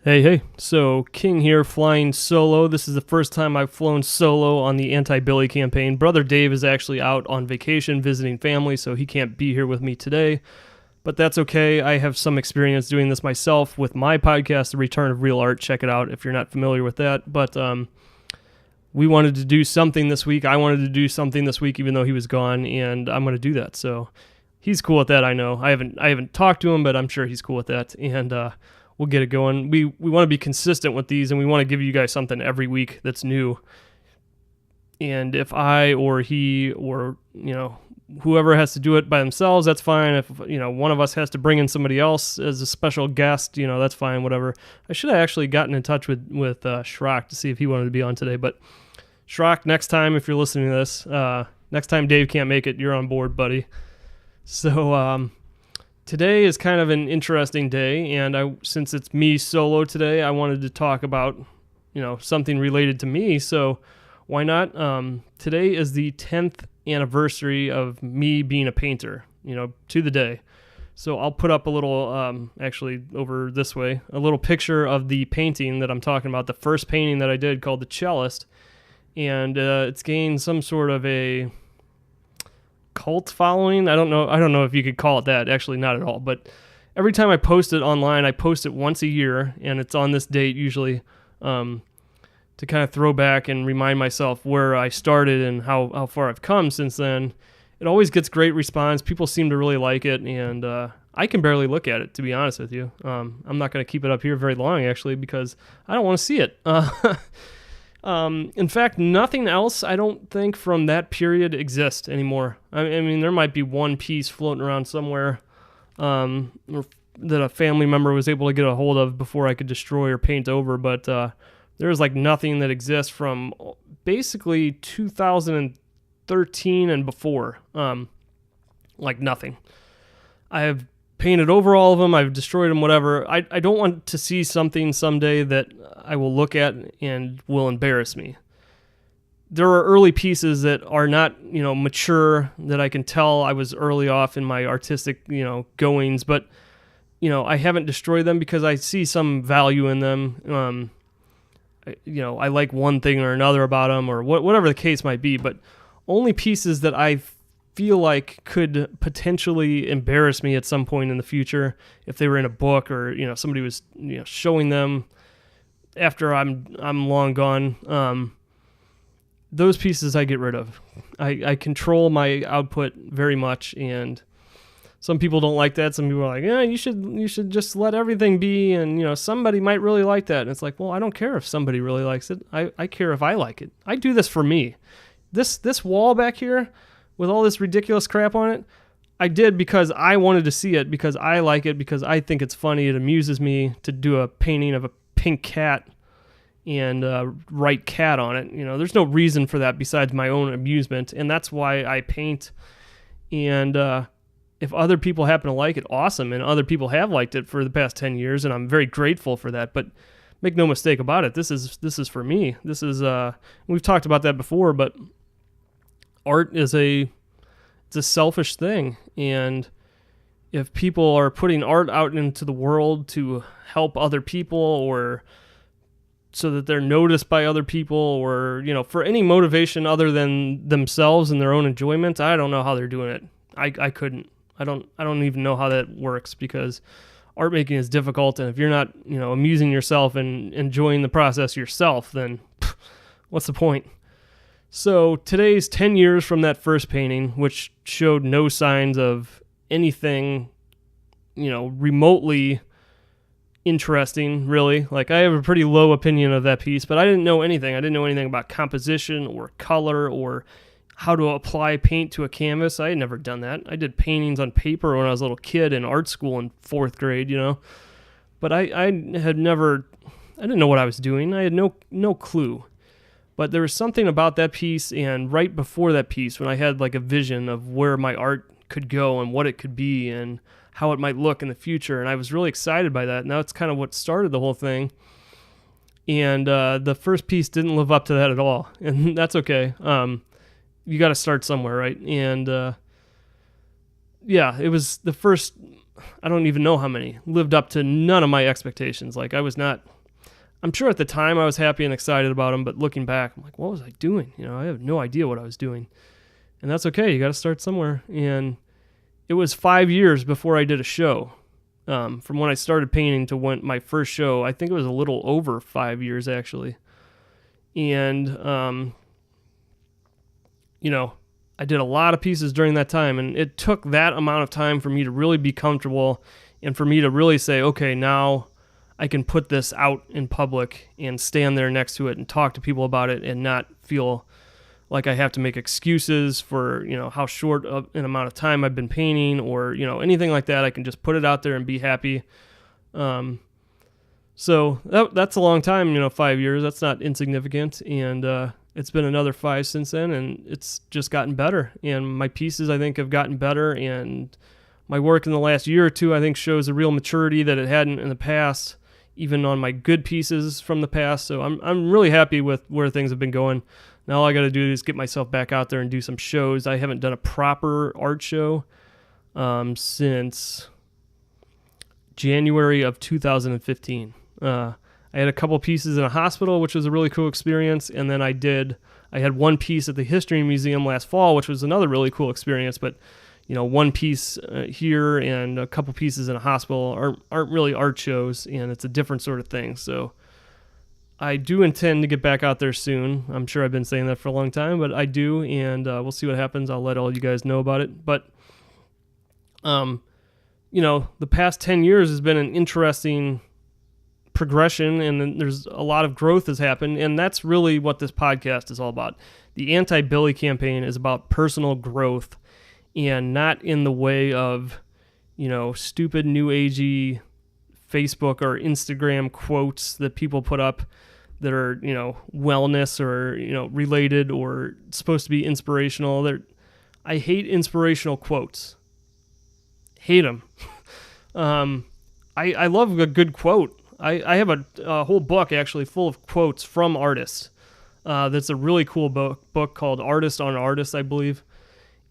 Hey. So, King here, flying solo. This is the first time I've flown solo on the Anti-Billy campaign. Brother Dave is actually out on vacation visiting family, so he can't be here with me today. But that's okay. I have some experience doing this myself with my podcast, The Return of Real Art. Check it out if you're not familiar with that. But we wanted to do something this week. I wanted to do something this week, even though he was gone, and I'm going to do that. So he's cool with that, I know. I haven't talked to him, but I'm sure he's cool with that. And we'll get it going. We want to be consistent with these, and we want to give you guys something every week that's new. And if I or he or, whoever has to do it by themselves, that's fine. If, one of us has to bring in somebody else as a special guest, that's fine, whatever. I should have actually gotten in touch with Schrock to see if he wanted to be on today. But Schrock, next time, if you're listening to this, next time Dave can't make it, you're on board, buddy. So, today is kind of an interesting day, and since it's me solo today, I wanted to talk about, something related to me, so why not? Today is the 10th anniversary of me being a painter, to the day. So I'll put up a little, actually over this way, a little picture of the painting that I'm talking about, the first painting that I did called The Cellist, and it's gained some sort of a cult following. I don't know if you could call it that. Actually, not at all. But every time I post it online, I post it once a year, and it's on this date usually, to kind of throw back and remind myself where I started and how far I've come since then. It always gets great response. People seem to really like it, and I can barely look at it, to be honest with you. I'm not going to keep it up here very long, actually, because I don't want to see it. In fact, nothing else, I don't think, from that period exists anymore. I mean, there might be one piece floating around somewhere that a family member was able to get a hold of before I could destroy or paint over, but there's like nothing that exists from basically 2013 and before. Like nothing. I have painted over all of them. I've destroyed them, whatever. I don't want to see something someday that I will look at and will embarrass me. There are early pieces that are not, mature, that I can tell I was early off in my artistic, goings, but, I haven't destroyed them because I see some value in them. I like one thing or another about them, or whatever the case might be, but only pieces that I feel like could potentially embarrass me at some point in the future if they were in a book or somebody was showing them after I'm long gone. Those pieces I get rid of. I control my output very much, and some people don't like that. Some people are like, you should just let everything be, and somebody might really like that. And it's like, well, I don't care if somebody really likes it. I care if I like it. I do this for me. This wall back here with all this ridiculous crap on it, I did because I wanted to see it, because I like it, because I think it's funny. It amuses me to do a painting of a pink cat and write cat on it. There's no reason for that besides my own amusement, and that's why I paint. And if other people happen to like it, awesome, and other people have liked it for the past 10 years, and I'm very grateful for that. But make no mistake about it, this is for me. This is we've talked about that before, but art is it's a selfish thing, and if people are putting art out into the world to help other people, or so that they're noticed by other people, or for any motivation other than themselves and their own enjoyment, I don't know how they're doing it. I couldn't. I don't even know how that works, because art making is difficult, and if you're not amusing yourself and enjoying the process yourself, then what's the point? So today's 10 years from that first painting, which showed no signs of anything, remotely interesting, really. Like, I have a pretty low opinion of that piece, but I didn't know anything. I didn't know anything about composition or color or how to apply paint to a canvas. I had never done that. I did paintings on paper when I was a little kid in art school in 4th grade, But I didn't know what I was doing. I had no clue. But there was something about that piece, and right before that piece, when I had like a vision of where my art could go and what it could be and how it might look in the future, and I was really excited by that. And that's kind of what started the whole thing. And the first piece didn't live up to that at all, and that's okay. You got to start somewhere, right? And yeah, it was the first I don't even know how many, lived up to none of my expectations. Like I'm sure at the time I was happy and excited about them, but looking back, I'm like, what was I doing? I have no idea what I was doing. And that's okay. You got to start somewhere. And it was 5 years before I did a show. From when I started painting to when my first show, I think it was a little over 5 years actually. And, I did a lot of pieces during that time, and it took that amount of time for me to really be comfortable and for me to really say, okay, now I can put this out in public and stand there next to it and talk to people about it and not feel like I have to make excuses for, how short of an amount of time I've been painting or, anything like that. I can just put it out there and be happy. So that's a long time, 5 years. That's not insignificant. And it's been another 5 since then, and it's just gotten better. And my pieces, I think, have gotten better. And my work in the last year or two, I think, shows a real maturity that it hadn't in the past, even on my good pieces from the past. So I'm really happy with where things have been going. Now all I got to do is get myself back out there and do some shows. I haven't done a proper art show since January of 2015. I had a couple pieces in a hospital, which was a really cool experience. And then I had one piece at the History Museum last fall, which was another really cool experience. But, one piece here and a couple pieces in a hospital aren't really art shows, and it's a different sort of thing. So I do intend to get back out there soon. I'm sure I've been saying that for a long time, but I do, and we'll see what happens. I'll let all you guys know about it. But, the past 10 years has been an interesting progression, and there's a lot of growth has happened, and that's really what this podcast is all about. The Anti-Billy campaign is about personal growth, and not in the way of, stupid new agey Facebook or Instagram quotes that people put up that are, wellness or, related or supposed to be inspirational. I hate inspirational quotes. Hate them. I love a good quote. I have a whole book actually full of quotes from artists. That's a really cool book called Artist on Artist, I believe.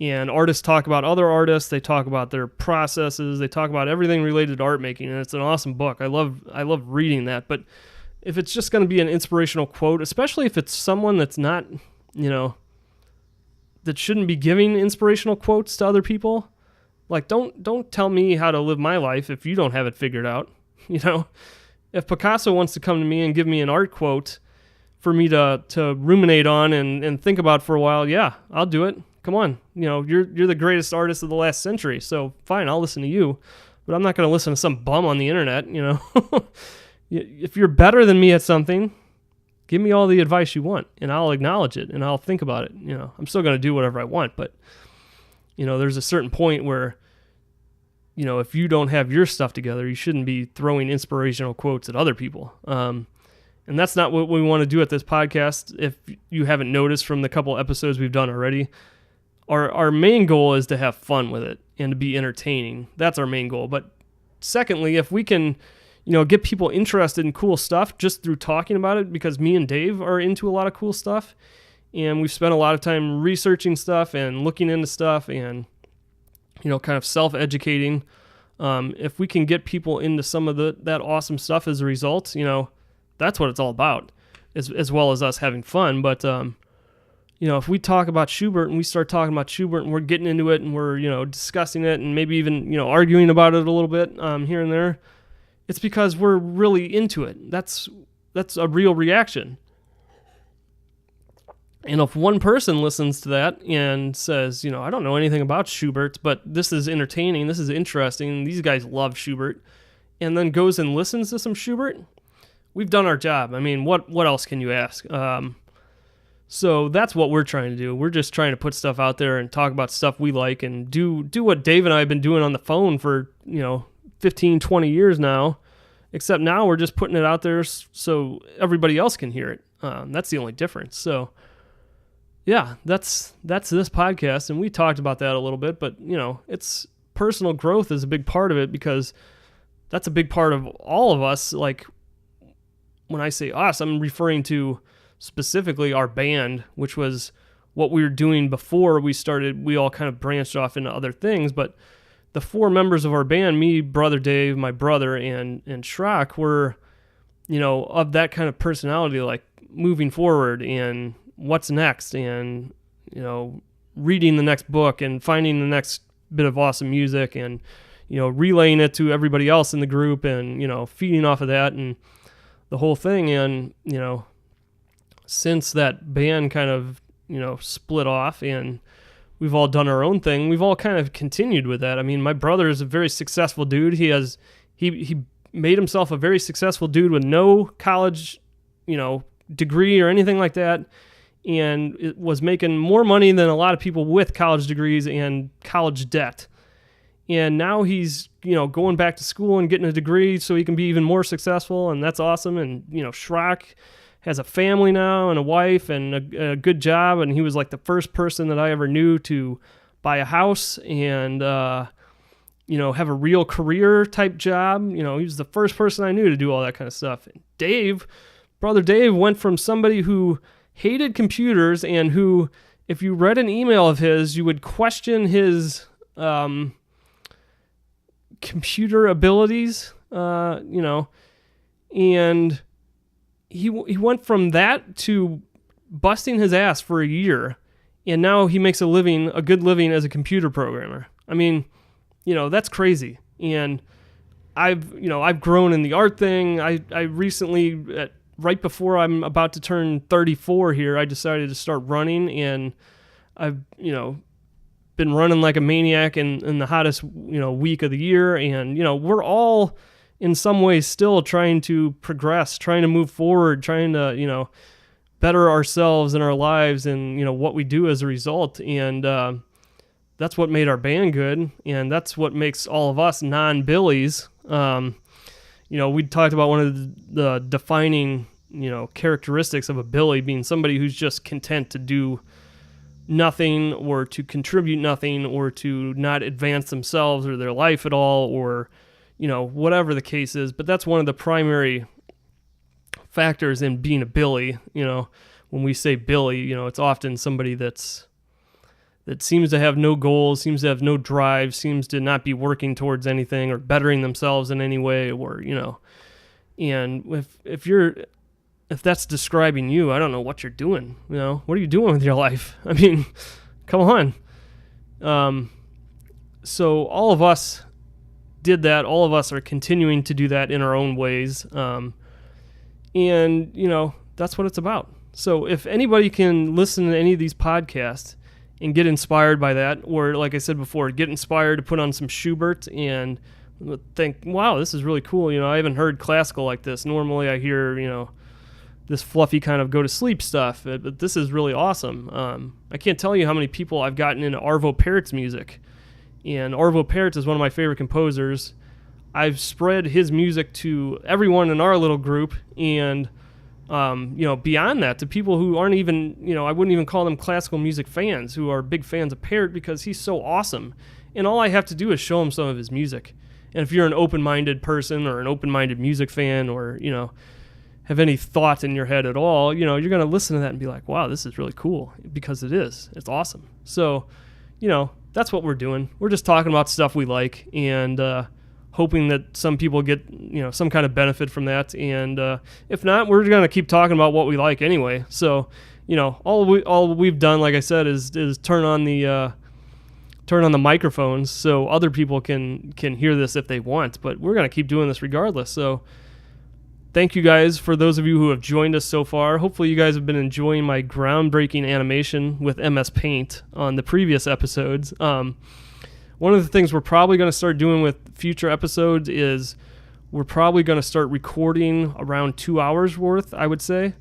And artists talk about other artists. They talk about their processes. They talk about everything related to art making, and it's an awesome book. I love reading that. But if it's just going to be an inspirational quote, especially if it's someone that's not, that shouldn't be giving inspirational quotes to other people, like don't tell me how to live my life if you don't have it figured out. If Picasso wants to come to me and give me an art quote for me to ruminate on and think about for a while, yeah, I'll do it. Come on, you're the greatest artist of the last century, so fine, I'll listen to you, but I'm not going to listen to some bum on the internet. If you're better than me at something, give me all the advice you want, and I'll acknowledge it, and I'll think about it. I'm still going to do whatever I want, but there's a certain point where, if you don't have your stuff together, you shouldn't be throwing inspirational quotes at other people. And that's not what we want to do at this podcast. If you haven't noticed from the couple episodes we've done already, our main goal is to have fun with it and to be entertaining. That's our main goal. But secondly, if we can, get people interested in cool stuff just through talking about it, because me and Dave are into a lot of cool stuff, and we've spent a lot of time researching stuff and looking into stuff and, kind of self-educating. If we can get people into some of that awesome stuff as a result, that's what it's all about, as well as us having fun. But, if we talk about Schubert and we start talking about Schubert and we're getting into it and we're, discussing it and maybe even, arguing about it a little bit here and there, it's because we're really into it. That's a real reaction. And if one person listens to that and says, I don't know anything about Schubert, but this is entertaining, this is interesting, these guys love Schubert, and then goes and listens to some Schubert, we've done our job. I mean, what else can you ask? So that's what we're trying to do. We're just trying to put stuff out there and talk about stuff we like and do what Dave and I have been doing on the phone for, 15, 20 years now, except now we're just putting it out there so everybody else can hear it. That's the only difference. So yeah, that's this podcast, and we talked about that a little bit, but it's personal growth is a big part of it, because that's a big part of all of us. Like, when I say us, I'm referring to specifically our band, which was what we were doing before we started. We all kind of branched off into other things, but the four members of our band, me, brother Dave, my brother, and Schrock, were, of that kind of personality, like moving forward and what's next, and, reading the next book and finding the next bit of awesome music, and, relaying it to everybody else in the group, and, feeding off of that and the whole thing. And, since that band kind of, split off and we've all done our own thing, we've all kind of continued with that. I mean, my brother is a very successful dude. He made himself a very successful dude with no college, degree or anything like that, and it was making more money than a lot of people with college degrees and college debt. And now he's, going back to school and getting a degree so he can be even more successful, and that's awesome. And, Schrock has a family now and a wife and a good job, and he was like the first person that I ever knew to buy a house and, have a real career type job. He was the first person I knew to do all that kind of stuff. And brother Dave went from somebody who hated computers and who, if you read an email of his, you would question his computer abilities, and he went from that to busting his ass for a year, and now he makes a good living as a computer programmer. I mean, that's crazy. And I've grown in the art thing. I recently, right before I'm about to turn 34 here, I decided to start running, and I've, been running like a maniac in the hottest, week of the year. And, we're all in some ways still trying to progress, trying to move forward, trying to, better ourselves and our lives and, what we do as a result. And that's what made our band good. And that's what makes all of us non-Billies. We talked about one of the defining, characteristics of a Billy being somebody who's just content to do nothing, or to contribute nothing, or to not advance themselves or their life at all, or whatever the case is. But that's one of the primary factors in being a Billy. When we say Billy, it's often somebody that seems to have no goals, seems to have no drive, seems to not be working towards anything or bettering themselves in any way, or, and if that's describing you, I don't know what you're doing. What are you doing with your life? I mean, come on. So all of us did that. All of us are continuing to do that in our own ways. And, that's what it's about. So if anybody can listen to any of these podcasts and get inspired by that, or like I said before, get inspired to put on some Schubert and think, wow, this is really cool. I haven't heard classical like this. Normally I hear, this fluffy kind of go to sleep stuff, but this is really awesome. I can't tell you how many people I've gotten into Arvo Pärt's music. And Arvo Pärt is one of my favorite composers. I've spread his music to everyone in our little group, and beyond that, to people who aren't even, I wouldn't even call them classical music fans, who are big fans of Pärt because he's so awesome. And all I have to do is show them some of his music. And if you're an open-minded person or an open-minded music fan, or, have any thought in your head at all, you're going to listen to that and be like, wow, this is really cool, because it is. It's awesome. So, that's what we're doing. We're just talking about stuff we like, and hoping that some people get, some kind of benefit from that. And if not, we're going to keep talking about what we like anyway. So, all we've done, like I said, is turn on the microphones so other people can hear this if they want. But we're going to keep doing this regardless. So thank you guys for those of you who have joined us so far. Hopefully you guys have been enjoying my groundbreaking animation with MS Paint on the previous episodes. One of the things we're probably going to start doing with future episodes is we're probably going to start recording around 2 hours worth, I would say.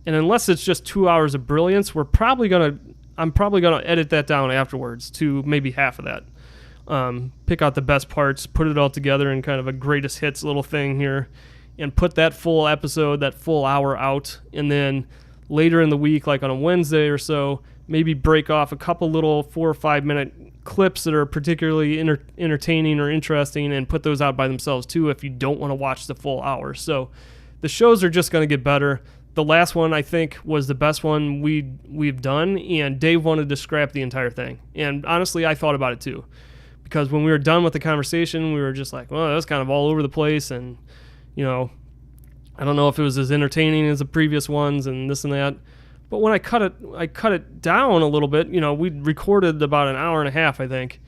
And unless it's just 2 hours of brilliance, I'm probably going to edit that down afterwards to maybe half of that. Pick out the best parts, put it all together in kind of a greatest hits little thing here, and put that full episode, that full hour out. And then later in the week, like on a Wednesday or so, maybe break off a couple little 4 or 5 minute clips that are particularly entertaining or interesting, and put those out by themselves too if you don't want to watch the full hour. So the shows are just going to get better. The last one, I think, was the best one we've done, and Dave wanted to scrap the entire thing. And honestly, I thought about it too. because when we were done with the conversation, we were just like, well, that was kind of all over the place, and I don't know if it was as entertaining as the previous ones and this and that. But when I cut it down a little bit. We recorded about an hour and a half, I think,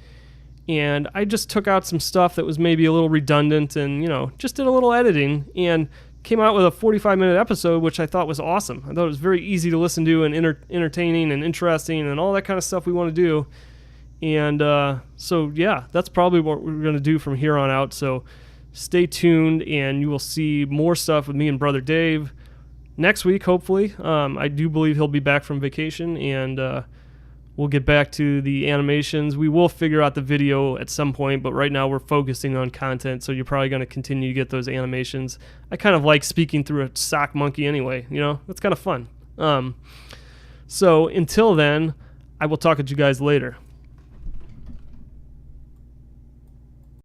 and I just took out some stuff that was maybe a little redundant, and just did a little editing and came out with a 45-minute episode, which I thought was awesome. I thought it was very easy to listen to and entertaining and interesting and all that kind of stuff we want to do. And so yeah, that's probably what we're going to do from here on out. So stay tuned, and you will see more stuff with me and Brother Dave next week, hopefully. I do believe he'll be back from vacation, and we'll get back to the animations. We will figure out the video at some point, but right now we're focusing on content, so you're probably going to continue to get those animations. I kind of like speaking through a sock monkey anyway, that's kind of fun. So until then, I will talk to you guys later.